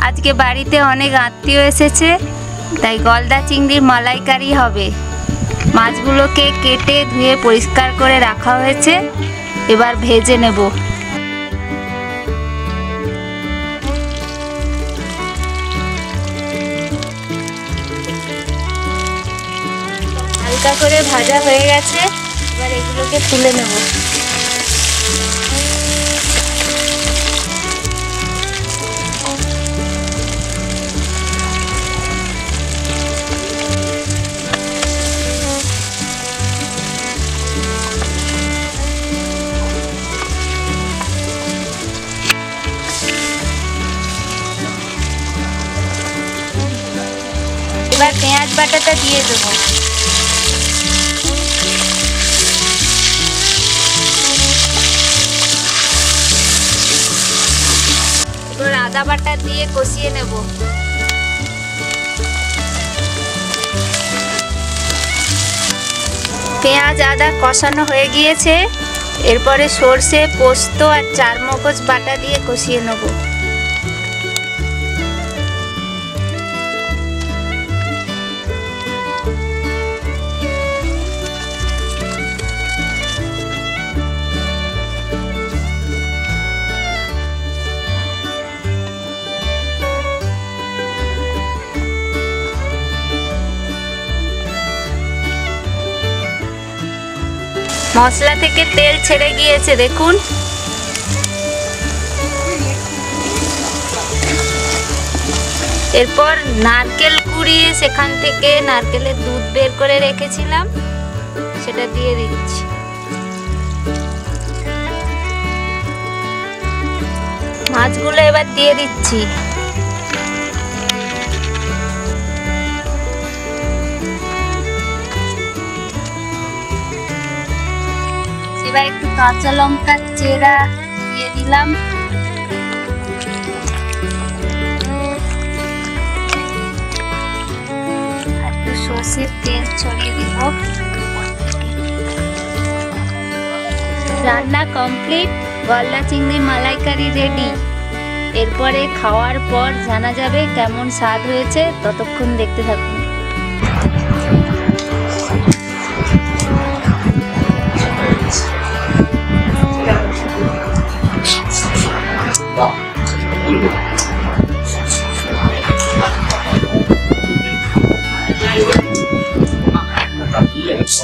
আজকে বাড়িতে অনেক আত্মীয় এসেছে, তাই গলদা চিংড়ির মালাইকারি হবে। মাছগুলোকে কেটে ধুয়ে পরিষ্কার করে রাখা হয়েছে, এবার ভেজে নেব। হালকা করে ভাজা হয়ে গেছে, এবার এগুলোকে তুলে নেব। এবার পেঁয়াজ বাটাটা দিয়ে দেবো। এবার আদা বাটা দিয়ে কষিয়ে নেব। পেঁয়াজ আদা কষানো হয়ে গিয়েছে, এরপরে সর্ষে, পোস্ত আর চারমগজ বাটা দিয়ে কষিয়ে নেব। মশলা থেকে তেল ছেড়ে গিয়েছে, দেখুন। এরপর নারকেল কুড়িয়ে সেখান থেকে নারকেলের দুধ বের করে রেখেছিলাম, সেটা দিয়ে দিচ্ছি। মাছগুলো এবার দিয়ে দিচ্ছি। এবার একটু কাঁচা লঙ্কা চেরা দিয়ে দিলাম। একটু সর্ষের তেল ছড়িয়ে দিব। রান্না কমপ্লিট, গলদা চিংড়ি মালাইকারি রেডি। এরপরে খাওয়ার পর জানা যাবে কেমন স্বাদ হয়েছে, ততক্ষণ দেখতে থাকুন। Yes.